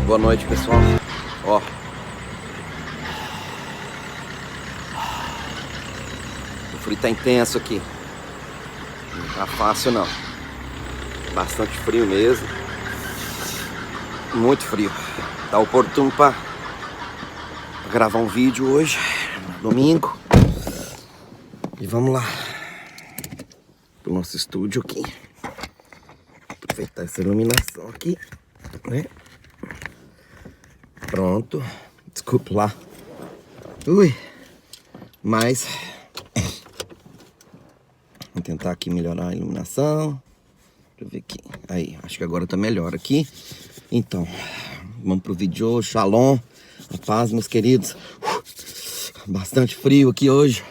Boa noite, pessoal. Ó, o frio tá intenso aqui. Não tá fácil não. Bastante frio mesmo. Muito frio. Tá oportuno pra gravar um vídeo hoje, domingo. E vamos lá pro nosso estúdio aqui. Aproveitar essa iluminação aqui, né? Pronto. Desculpe lá. Ui. Mas vou tentar aqui melhorar a iluminação. Deixa eu ver aqui. Aí, acho que agora tá melhor aqui. Então, vamos pro vídeo de hoje. Shalom. A paz, meus queridos. Bastante frio aqui hoje.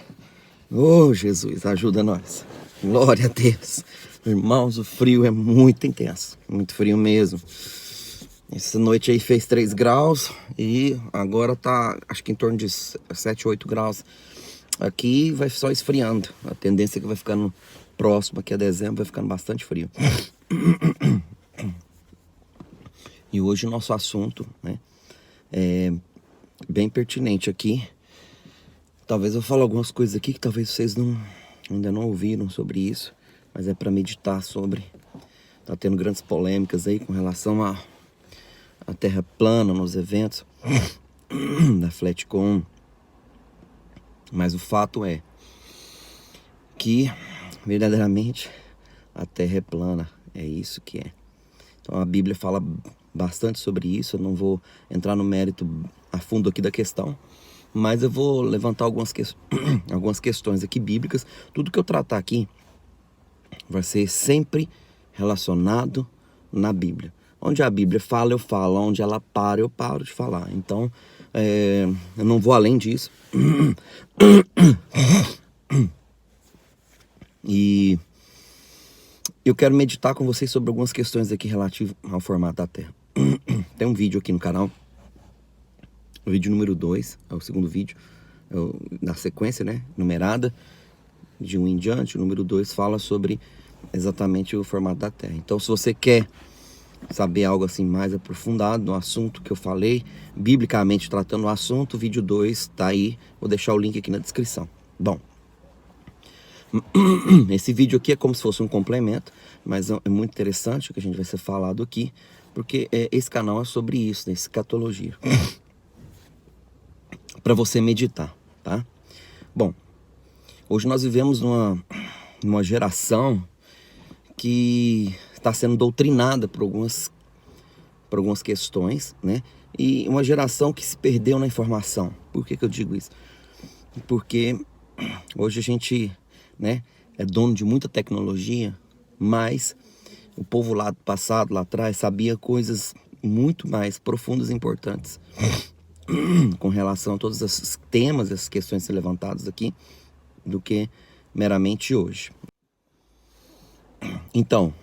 Oh, Jesus, ajuda nós. Glória a Deus. Irmãos, o frio é muito intenso. Muito frio mesmo. Essa noite aí fez 3 graus e agora tá, acho que em torno de 7, 8 graus. Aqui vai só esfriando. A tendência é que vai ficando próximo aqui a dezembro, vai ficando bastante frio. E hoje o nosso assunto, né, é bem pertinente aqui. Talvez eu fale algumas coisas aqui que talvez vocês ainda não ouviram sobre isso, mas é para meditar sobre. Tá tendo grandes polêmicas aí com relação a terra plana nos eventos da Flatcom. Mas o fato é que verdadeiramente a terra é plana. É isso que é. Então a Bíblia fala bastante sobre isso. Eu não vou entrar no mérito a fundo aqui da questão, mas eu vou levantar algumas questões aqui bíblicas. Tudo que eu tratar aqui vai ser sempre relacionado na Bíblia. Onde a Bíblia fala, eu falo. Onde ela para, eu paro de falar. Então, eu não vou além disso. E eu quero meditar com vocês sobre algumas questões aqui relativas ao formato da Terra. Tem um vídeo aqui no canal. O vídeo número 2, é o segundo vídeo, na sequência, né, numerada, de 1 em diante. O número 2 fala sobre exatamente o formato da Terra. Então, se você quer saber algo assim mais aprofundado no assunto que eu falei, biblicamente tratando o assunto, o vídeo 2 tá aí, vou deixar o link aqui na descrição. Bom, esse vídeo aqui é como se fosse um complemento, mas é muito interessante o que a gente vai ser falado aqui, porque esse canal é sobre isso, né, escatologia, para você meditar, tá? Bom, hoje nós vivemos numa geração que está sendo doutrinada por algumas questões, né? E uma geração que se perdeu na informação. Por que eu digo isso? Porque hoje a gente, né, é dono de muita tecnologia, mas o povo lá do passado, lá atrás, sabia coisas muito mais profundas e importantes com relação a todos esses temas, essas questões ser levantadas aqui, do que meramente hoje. Então,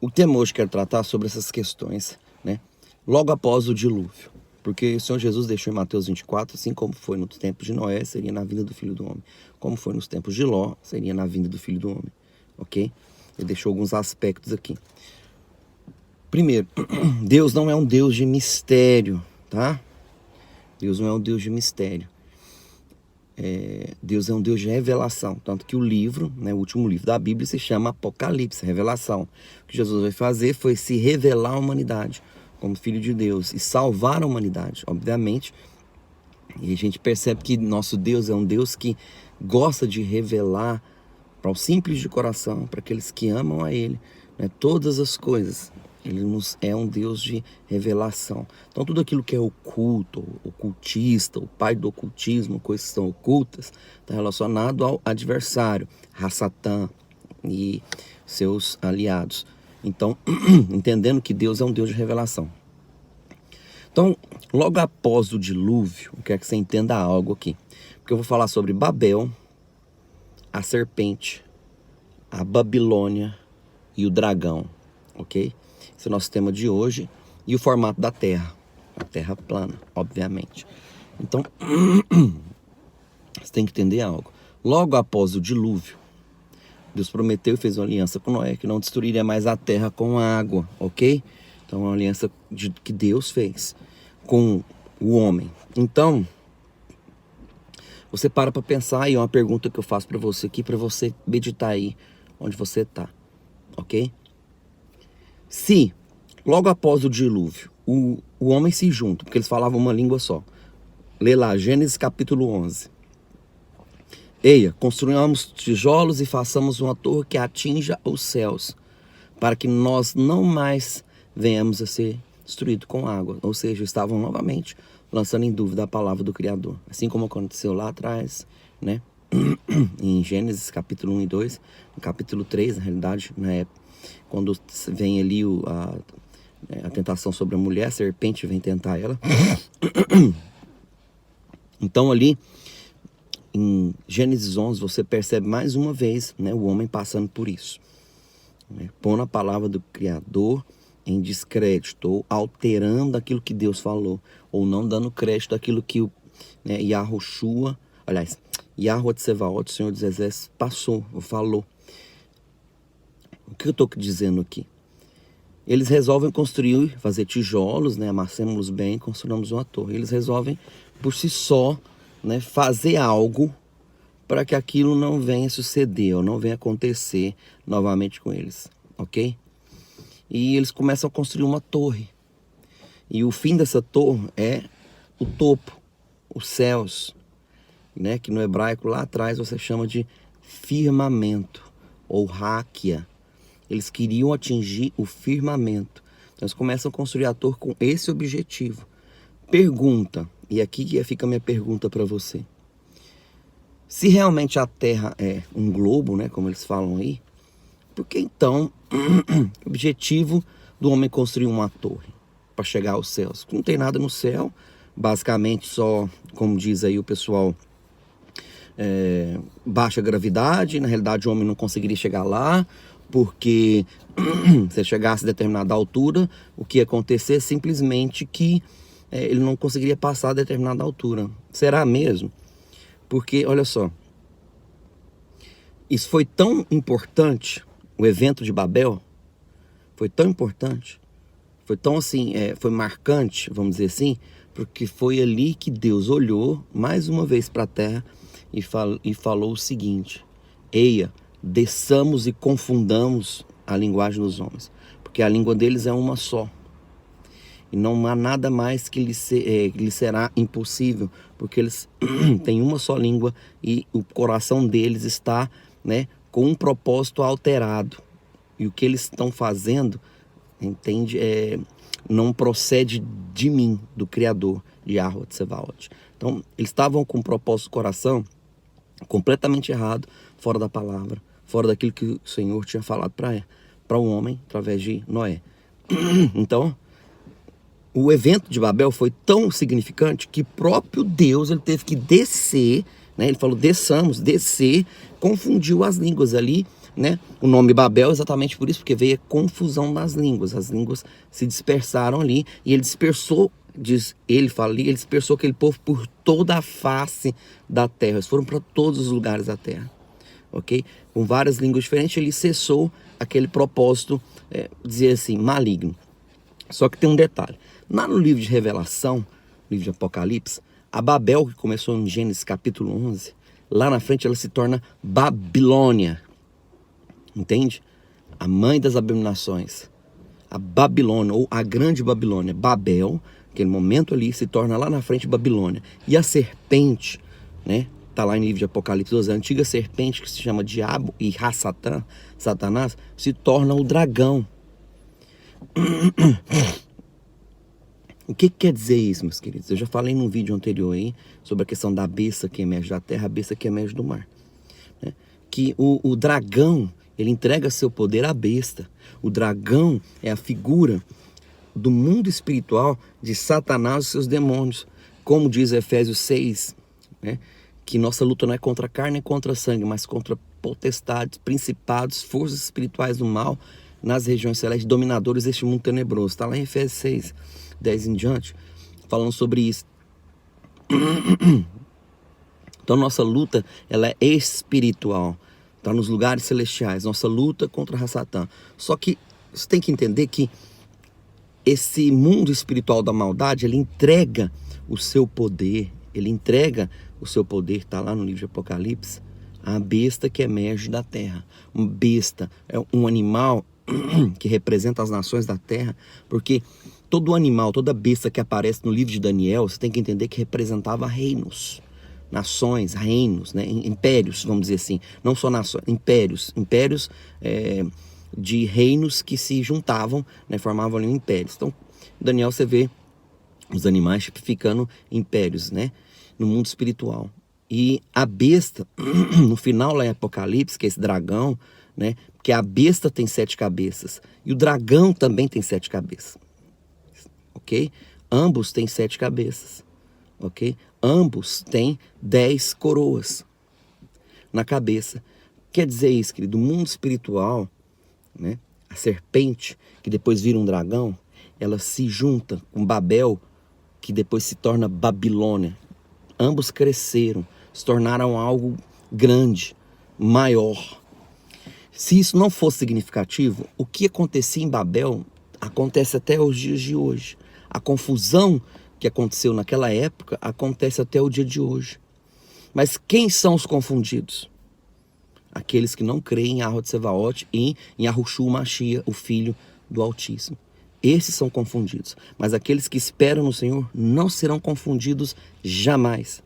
o tema hoje quero tratar sobre essas questões, né? Logo após o dilúvio. Porque o Senhor Jesus deixou em Mateus 24, assim como foi nos tempos de Noé, seria na vinda do Filho do Homem. Como foi nos tempos de Ló, seria na vinda do Filho do Homem. Ok? Ele deixou alguns aspectos aqui. Primeiro, Deus não é um Deus de mistério, tá? Deus não é um Deus de mistério. Deus é um Deus de revelação. Tanto que o livro, né, o último livro da Bíblia, se chama Apocalipse, revelação. O que Jesus vai fazer foi se revelar à humanidade como Filho de Deus e salvar a humanidade, obviamente. E a gente percebe que nosso Deus é um Deus que gosta de revelar para os simples de coração, para aqueles que amam a Ele, né, todas as coisas. Ele é um Deus de revelação. Então tudo aquilo que é oculto, ocultista, o pai do ocultismo, coisas que estão ocultas, está relacionado ao adversário, Satã e seus aliados. Então, entendendo que Deus é um Deus de revelação. Então, logo após o dilúvio, eu quero que você entenda algo aqui. Porque eu vou falar sobre Babel, a serpente, a Babilônia e o dragão, ok? Esse é o nosso tema de hoje. E o formato da Terra. A Terra plana, obviamente. Então, você tem que entender algo. Logo após o dilúvio, Deus prometeu e fez uma aliança com Noé que não destruiria mais a terra com água, ok? Então é uma aliança que Deus fez com o homem. Então, você para pensar, e é uma pergunta que eu faço para você aqui, para você meditar aí onde você está, ok? Se, logo após o dilúvio, o homem se junta, porque eles falavam uma língua só. Lê lá, Gênesis capítulo 11. Eia, construamos tijolos e façamos uma torre que atinja os céus, para que nós não mais venhamos a ser destruídos com água. Ou seja, estavam novamente lançando em dúvida a palavra do Criador. Assim como aconteceu lá atrás, né? Em Gênesis capítulo 1 e 2, no capítulo 3, na realidade, na época, quando vem ali a tentação sobre a mulher, a serpente vem tentar ela. Então ali, em Gênesis 11, você percebe mais uma vez, né, o homem passando por isso, né, pondo a palavra do Criador em descrédito, ou alterando aquilo que Deus falou, ou não dando crédito àquilo que Yahushua, aliás, Yahweh Tsevaot, o Senhor dos Exércitos, passou, ou falou. O que eu estou dizendo aqui? Eles resolvem construir, fazer tijolos, né, amassemos bem, construímos uma torre. Eles resolvem, por si só, né, fazer algo para que aquilo não venha suceder, ou não venha acontecer novamente com eles, ok? E eles começam a construir uma torre. E o fim dessa torre é o topo, os céus, né? Que no hebraico lá atrás você chama de firmamento, ou ráquia. Eles queriam atingir o firmamento. Então eles começam a construir a torre com esse objetivo. Pergunta, e aqui fica a minha pergunta para você. Se realmente a Terra é um globo, né, como eles falam aí, por que então o objetivo do homem construir uma torre para chegar aos céus? Não tem nada no céu, basicamente só, como diz aí o pessoal, baixa gravidade. Na realidade o homem não conseguiria chegar lá, porque se chegasse a determinada altura, o que ia acontecer é simplesmente que ele não conseguiria passar a determinada altura. Será mesmo? Porque, olha só, isso foi tão importante, o evento de Babel foi tão importante, foi tão assim, foi marcante, vamos dizer assim, porque foi ali que Deus olhou mais uma vez para a terra e falou o seguinte: eia, desçamos e confundamos a linguagem dos homens, porque a língua deles é uma só. E não há nada mais que lhe será impossível, porque eles têm uma só língua e o coração deles está, né, com um propósito alterado. E o que eles estão fazendo, entende, não procede de mim, do Criador, de Yahweh Tsevaot. Então, eles estavam com um propósito do coração completamente errado, fora da palavra, fora daquilo que o Senhor tinha falado para o homem, através de Noé. Então, o evento de Babel foi tão significante que próprio Deus ele teve que descer, né? Ele falou, descer, confundiu as línguas ali, né? O nome Babel é exatamente por isso, porque veio a confusão das línguas. As línguas se dispersaram ali e ele dispersou, ele dispersou aquele povo por toda a face da terra. Eles foram para todos os lugares da terra, ok? Com várias línguas diferentes, ele cessou aquele propósito, dizer assim, maligno. Só que tem um detalhe. Lá no livro de Revelação, livro de Apocalipse, a Babel, que começou em Gênesis capítulo 11, lá na frente ela se torna Babilônia. Entende? A mãe das abominações. A Babilônia, ou a grande Babilônia. Babel, aquele momento ali, se torna lá na frente Babilônia. E a serpente, né? Está lá em livro de Apocalipse 12, a antiga serpente que se chama Diabo e Satanás, se torna o dragão. O que quer dizer isso, meus queridos? Eu já falei num vídeo anterior aí sobre a questão da besta que emerge da terra, a besta que emerge do mar, né? Que o dragão, ele entrega seu poder à besta. O dragão é a figura do mundo espiritual de Satanás e seus demônios. Como diz Efésios 6, né? Que nossa luta não é contra a carne nem contra a sangue, mas contra potestades, principados, forças espirituais do mal nas regiões celestes, dominadores deste mundo tenebroso. Está lá em Efésios 6, 10 em diante, falando sobre isso. Então nossa luta, ela é espiritual, está nos lugares celestiais, nossa luta contra Satã. Só que você tem que entender que esse mundo espiritual da maldade, ele entrega o seu poder, está lá no livro de Apocalipse, a besta que emerge da terra. Uma besta é um animal que representa as nações da terra, porque todo animal, toda besta que aparece no livro de Daniel, você tem que entender que representava reinos, nações, reinos, né? Impérios, vamos dizer assim, não só nações, impérios de reinos que se juntavam, né? Formavam ali um império. Então, Daniel, você vê os animais tipificando impérios, né? No mundo espiritual. E a besta, no final lá em Apocalipse, que é esse dragão, né? Porque a besta tem 7 cabeças e o dragão também tem 7 cabeças, ok? Ambos têm 7 cabeças, ok? Ambos têm 10 coroas na cabeça. Quer dizer isso, querido, o mundo espiritual, né? A serpente, que depois vira um dragão, ela se junta com Babel, que depois se torna Babilônia. Ambos cresceram, se tornaram algo grande, maior. Se isso não fosse significativo, o que acontecia em Babel acontece até os dias de hoje. A confusão que aconteceu naquela época acontece até o dia de hoje. Mas quem são os confundidos? Aqueles que não creem em Yahweh Tsevaot e em Yahushua Mashiach, o Filho do Altíssimo. Esses são confundidos. Mas aqueles que esperam no Senhor não serão confundidos jamais.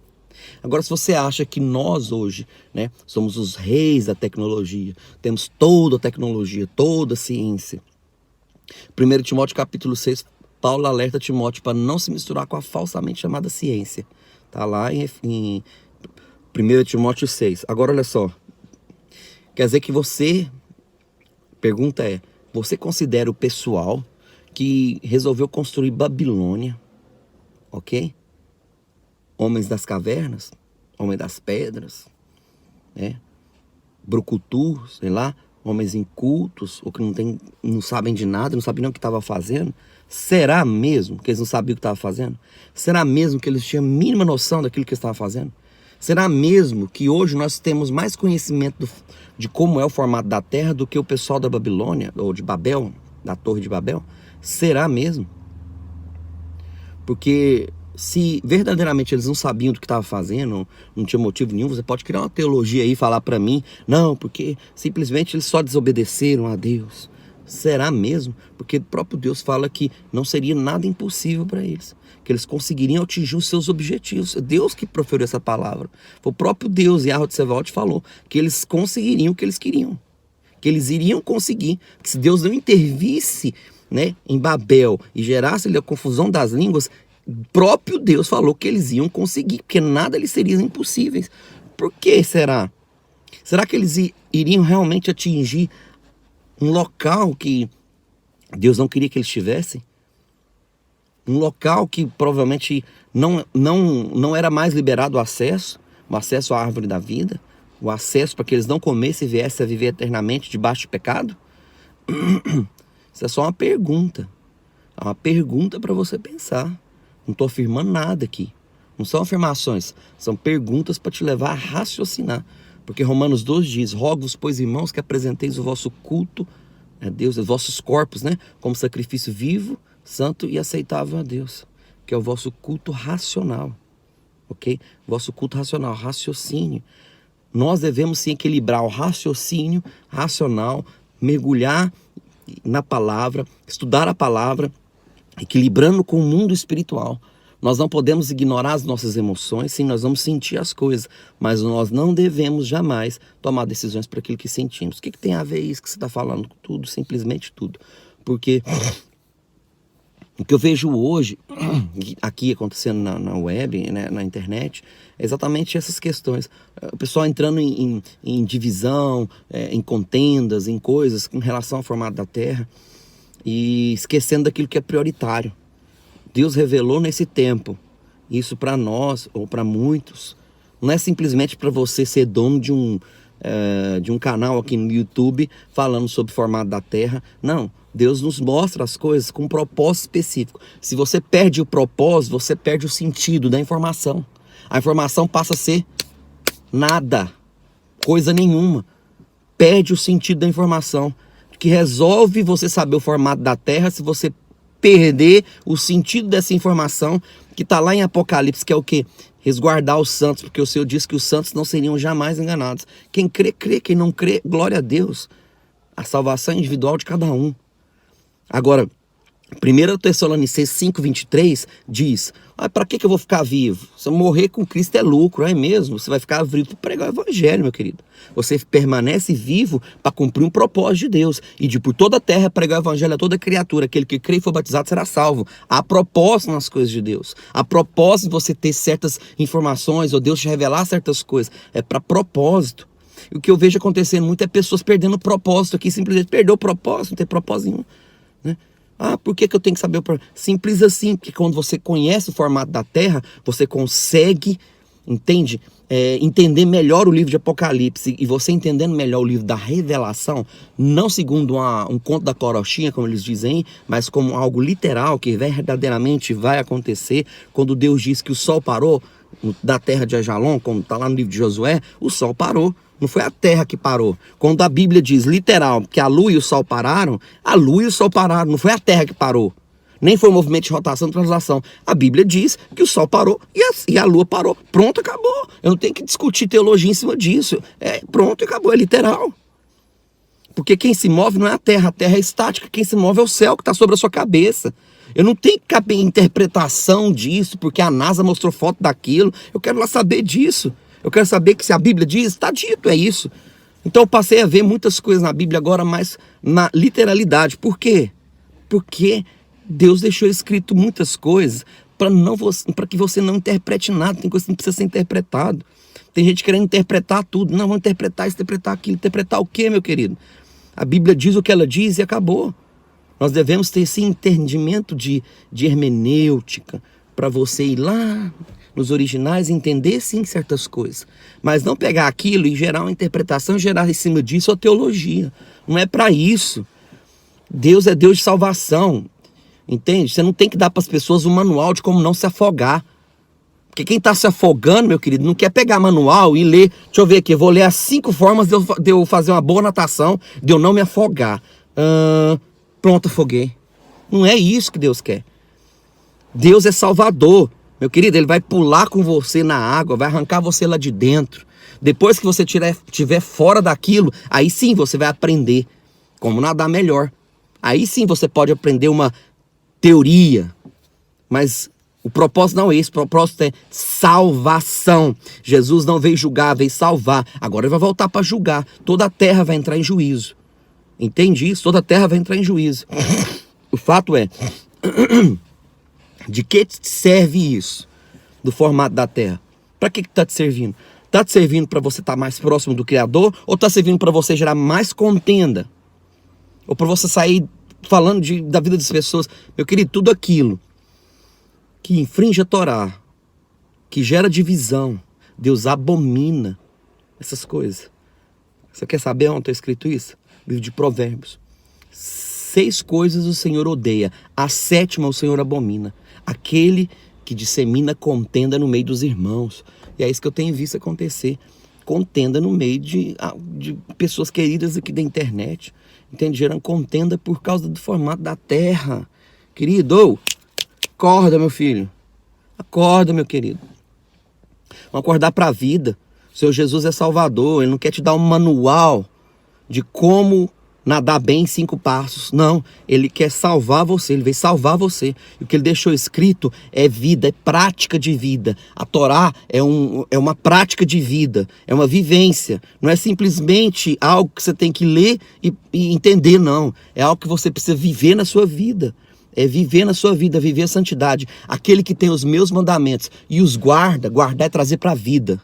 Agora, se você acha que nós hoje, né, somos os reis da tecnologia, temos toda a tecnologia, toda a ciência. 1 Timóteo capítulo 6, Paulo alerta Timóteo para não se misturar com a falsamente chamada ciência. Está lá em 1 Timóteo 6. Agora, olha só. Quer dizer que pergunta é, você considera o pessoal que resolveu construir Babilônia, ok? Homens das cavernas, homens das pedras, né? Brucutu, sei lá, homens incultos, ou que não sabem de nada, não sabiam nem o que estava fazendo. Será mesmo que eles não sabiam o que estavam fazendo? Será mesmo que eles tinham a mínima noção daquilo que eles estavam fazendo? Será mesmo que hoje nós temos mais conhecimento de como é o formato da Terra do que o pessoal da Babilônia, ou de Babel, da Torre de Babel? Será mesmo? Porque se verdadeiramente eles não sabiam do que estavam fazendo, não tinha motivo nenhum, você pode criar uma teologia aí e falar para mim, não, porque simplesmente eles só desobedeceram a Deus. Será mesmo? Porque o próprio Deus fala que não seria nada impossível para eles, que eles conseguiriam atingir os seus objetivos. É Deus que proferiu essa palavra. Foi o próprio Deus, Yahweh Tsevaot, falou que eles conseguiriam o que eles queriam, que eles iriam conseguir, que se Deus não intervisse, né, em Babel e gerasse ali a confusão das línguas, o próprio Deus falou que eles iam conseguir, porque nada lhes seria impossível. Por que será? Será que eles iriam realmente atingir um local que Deus não queria que eles estivessem? Um local que provavelmente não era mais liberado o acesso à árvore da vida, o acesso para que eles não comessem e viessem a viver eternamente debaixo de pecado? Isso é só uma pergunta. É uma pergunta para você pensar. Não estou afirmando nada aqui. Não são afirmações, são perguntas para te levar a raciocinar. Porque Romanos 12 diz, rogo-vos, pois, irmãos, que apresenteis o vosso culto a Deus, os vossos corpos, né, como sacrifício vivo, santo e aceitável a Deus, que é o vosso culto racional, ok? Vosso culto racional, raciocínio. Nós devemos sim equilibrar o raciocínio racional, mergulhar na palavra, estudar a palavra, equilibrando com o mundo espiritual. Nós não podemos ignorar as nossas emoções, sim, nós vamos sentir as coisas, mas nós não devemos jamais tomar decisões por aquilo que sentimos. O que tem a ver isso que você está falando? Tudo, simplesmente tudo. Porque o que eu vejo hoje, aqui acontecendo na web, né, na internet, é exatamente essas questões. O pessoal entrando em divisão, em contendas, em coisas com relação ao formato da terra, e esquecendo daquilo que é prioritário. Deus revelou nesse tempo, isso para nós, ou para muitos, não é simplesmente para você ser dono de um canal aqui no YouTube falando sobre o formato da terra. Não, Deus nos mostra as coisas com um propósito específico. Se você perde o propósito, você perde o sentido da informação. A informação passa a ser nada, coisa nenhuma. Perde o sentido da informação. Que resolve você saber o formato da terra se você perder o sentido dessa informação que está lá em Apocalipse, que é o quê? Resguardar os santos, porque o Senhor disse que os santos não seriam jamais enganados. Quem crê, crê. Quem não crê, glória a Deus. A salvação é individual de cada um. Agora, 1 Tessalonicenses 5:23 diz: para que eu vou ficar vivo? Se eu morrer com Cristo é lucro, não é mesmo? Você vai ficar vivo para pregar o evangelho, meu querido. Você permanece vivo para cumprir um propósito de Deus e de por toda a terra pregar o evangelho a toda criatura. Aquele que crê e for batizado será salvo. Há propósito nas coisas de Deus. Há propósito de você ter certas informações ou Deus te revelar certas coisas. É para propósito. E o que eu vejo acontecendo muito é pessoas perdendo o propósito aqui. Simplesmente perdeu o propósito, não tem propósito nenhum, né? Por que eu tenho que saber o propósito? Simples assim, porque quando você conhece o formato da terra, você consegue, entende? Entender melhor o livro de Apocalipse. E você entendendo melhor o livro da revelação, não segundo um conto da carochinha, como eles dizem, mas como algo literal, que verdadeiramente vai acontecer. Quando Deus diz que o sol parou da terra de Ajalon, como está lá no livro de Josué, o sol parou. Não foi a terra que parou. Quando a Bíblia diz literal que a lua e o sol pararam, a lua e o sol pararam. Não foi a terra que parou. Nem foi o movimento de rotação e translação. A Bíblia diz que o sol parou e a lua parou. Pronto, acabou. Eu não tenho que discutir teologia em cima disso. Pronto, acabou. É literal. Porque quem se move não é a terra é estática. Quem se move é o céu que está sobre a sua cabeça. Eu não tenho que caber interpretação disso, porque a NASA mostrou foto daquilo. Eu quero lá saber disso. Eu quero saber que se a Bíblia diz, está dito, é isso. Então eu passei a ver muitas coisas na Bíblia agora, mas na literalidade. Por quê? Porque Deus deixou escrito muitas coisas para que você não interprete nada. Tem coisa que não precisa ser interpretado. Tem gente querendo interpretar tudo. Não, vamos interpretar isso, interpretar aquilo. Interpretar o quê, meu querido? A Bíblia diz o que ela diz e acabou. Nós devemos ter esse entendimento de hermenêutica para você ir lá nos originais, entender sim certas coisas, mas não pegar aquilo e gerar uma interpretação, gerar em cima disso a teologia. Não é para isso. Deus é Deus de salvação, entende? Você não tem que dar para as pessoas um manual de como não se afogar, porque quem está se afogando, meu querido, não quer pegar manual e ler. Deixa eu ver aqui, eu vou ler as 5 formas de eu fazer uma boa natação, de eu não me afogar. Pronto, afoguei. Não é isso que Deus quer. Deus é salvador. Meu querido, Ele vai pular com você na água, vai arrancar você lá de dentro. Depois que você estiver fora daquilo, aí sim você vai aprender como nadar melhor. Aí sim você pode aprender uma teoria. Mas o propósito não é esse, o propósito é salvação. Jesus não veio julgar, veio salvar. Agora Ele vai voltar para julgar. Toda a terra vai entrar em juízo. Entende isso? Toda a terra vai entrar em juízo. O fato é... De que te serve isso? Do formato da terra? Para que está te servindo? Está te servindo para você estar mais próximo do Criador? Ou está servindo para você gerar mais contenda? Ou para você sair falando da vida das pessoas? Meu querido, tudo aquilo que infringe a Torá, que gera divisão, Deus abomina essas coisas. Você quer saber onde está escrito isso? Livro de Provérbios. 6 coisas o Senhor odeia, a 7ª o Senhor abomina. Aquele que dissemina contenda no meio dos irmãos. E é isso que eu tenho visto acontecer. Contenda no meio de pessoas queridas aqui da internet. Entende? Gerando contenda por causa do formato da terra. Querido, acorda, meu filho. Acorda, meu querido. Vamos acordar para a vida. O Senhor Jesus é Salvador. Ele não quer te dar um manual de como nadar bem em 5 passos. Não, Ele quer salvar você, Ele veio salvar você. E o que Ele deixou escrito é vida, é prática de vida. A Torá é uma prática de vida, é uma vivência. Não é simplesmente algo que você tem que ler e entender, não. É algo que você precisa viver na sua vida. É viver na sua vida, viver a santidade. Aquele que tem os meus mandamentos e os guarda, guardar é trazer para a vida.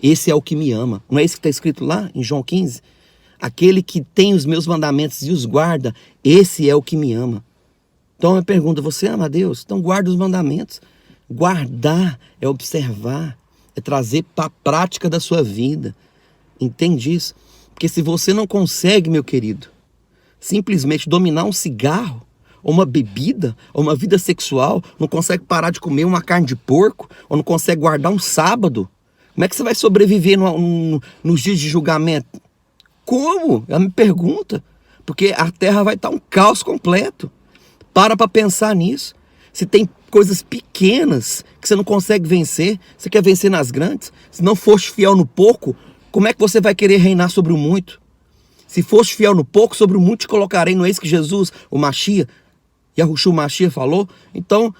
Esse é o que me ama. Não é isso que está escrito lá em João 15? Aquele que tem os meus mandamentos e os guarda, esse é o que me ama. Então eu pergunto, você ama a Deus? Então guarda os mandamentos. Guardar é observar, é trazer para a prática da sua vida. Entende isso? Porque se você não consegue, meu querido, simplesmente dominar um cigarro, ou uma bebida, ou uma vida sexual, não consegue parar de comer uma carne de porco, ou não consegue guardar um sábado, como é que você vai sobreviver nos dias de julgamento? Como? Ela me pergunta. Porque a terra vai estar um caos completo. Para pensar nisso. Se tem coisas pequenas que você não consegue vencer, você quer vencer nas grandes. Se não foste fiel no pouco, como é que você vai querer reinar sobre o muito? Se foste fiel no pouco, sobre o muito te colocarei. Não é isso que Jesus, o Mashiach, Yahushua Mashiach falou? Então,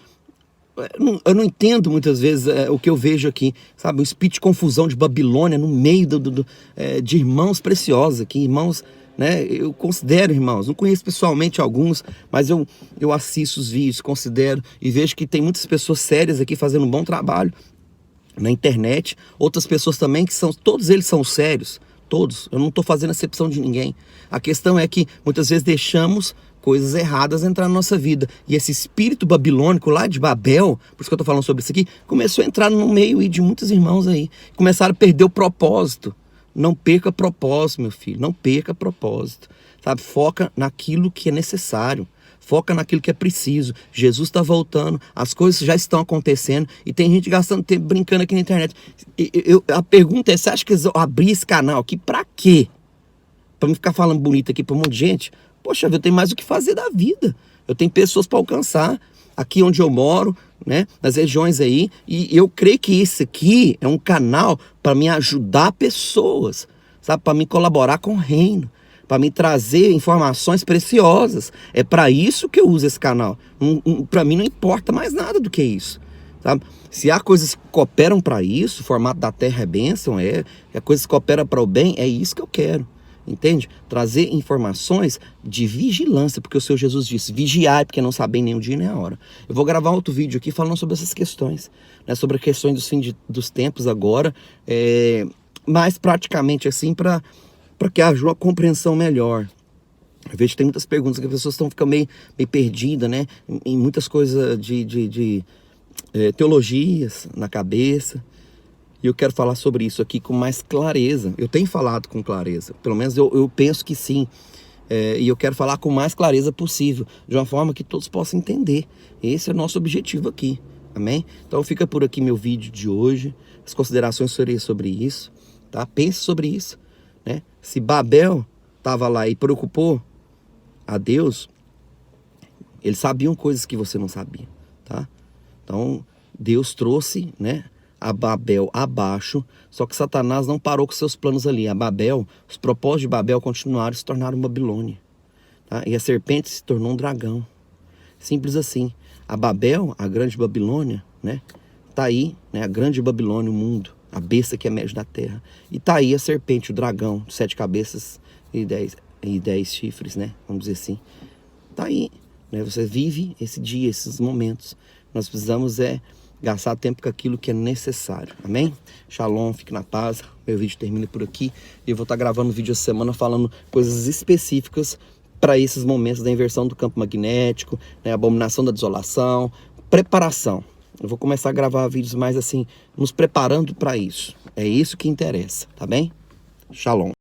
eu não entendo muitas vezes o que eu vejo aqui, sabe? Um espírito de confusão de Babilônia no meio de irmãos preciosos aqui, irmãos, né? Eu considero irmãos, não conheço pessoalmente alguns, mas eu assisto os vídeos, considero e vejo que tem muitas pessoas sérias aqui fazendo um bom trabalho na internet, outras pessoas também que todos eles são sérios, todos, eu não estou fazendo acepção de ninguém. A questão é que muitas vezes deixamos coisas erradas entrar na nossa vida. E esse espírito babilônico lá de Babel, por isso que eu estou falando sobre isso aqui, começou a entrar no meio de muitos irmãos aí. Começaram a perder o propósito. Não perca propósito, meu filho. Não perca propósito. Sabe? Foca naquilo que é necessário. Foca naquilo que é preciso. Jesus está voltando. As coisas já estão acontecendo. E tem gente gastando tempo brincando aqui na internet. A pergunta é, você acha que eles abrir esse canal aqui pra quê? Pra me ficar falando bonito aqui pra um monte de gente? Poxa, eu tenho mais o que fazer da vida. Eu tenho pessoas para alcançar aqui onde eu moro, né, nas regiões aí. E eu creio que esse aqui é um canal para me ajudar pessoas, sabe? Para me colaborar com o reino, para me trazer informações preciosas. É para isso que eu uso esse canal. Para mim não importa mais nada do que isso, sabe? Se há coisas que cooperam para isso, o formato da terra é bênção, é coisas que cooperam para o bem, é isso que eu quero. Entende? Trazer informações de vigilância, porque o Senhor Jesus disse, vigiai, porque não sabem nem o dia nem a hora. Eu vou gravar outro vídeo aqui falando sobre essas questões, né? Sobre as questões dos fins dos tempos agora, mais praticamente assim, para que haja uma compreensão melhor. Eu vejo que tem muitas perguntas que as pessoas estão ficando meio perdidas, né? Em muitas coisas de teologias na cabeça. E eu quero falar sobre isso aqui com mais clareza. Eu tenho falado com clareza, pelo menos eu penso que sim. E eu quero falar com mais clareza possível, de uma forma que todos possam entender. Esse é o nosso objetivo aqui, amém? Então fica por aqui meu vídeo de hoje, as considerações sobre isso, tá? Pense sobre isso, né? Se Babel estava lá e preocupou a Deus, eles sabiam coisas que você não sabia, tá? Então Deus trouxe, né, a Babel abaixo, só que Satanás não parou com seus planos ali. A Babel, os propósitos de Babel continuaram e se tornaram Babilônia, tá? E a serpente se tornou um dragão. Simples assim. A Babel, a grande Babilônia, né, tá aí, né, a grande Babilônia, o mundo, a besta que emerge da terra. E tá aí a serpente, o dragão, 7 cabeças e 10 chifres, né, vamos dizer assim. Tá aí, né, você vive esse dia, esses momentos. Nós precisamos gastar tempo com aquilo que é necessário, amém? Shalom, fique na paz, meu vídeo termina por aqui. E eu vou estar gravando um vídeo essa semana falando coisas específicas para esses momentos da inversão do campo magnético, né, abominação da desolação, preparação. Eu vou começar a gravar vídeos mais assim, nos preparando para isso. É isso que interessa, tá bem? Shalom.